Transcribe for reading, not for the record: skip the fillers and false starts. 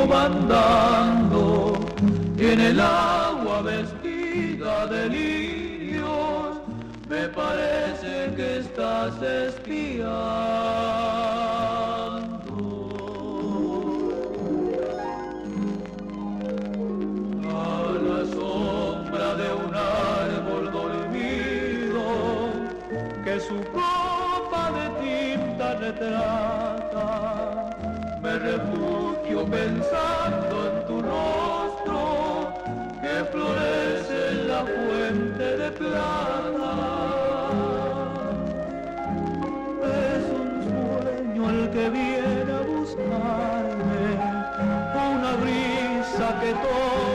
contigo vandando, y en el agua vestida de lirios, me parece que estás espiando. De un árbol dormido que su copa de tinta retrata, me refugio pensando en tu rostro que florece en la fuente de plata. Es un sueño el que viene a buscarme, una brisa que todo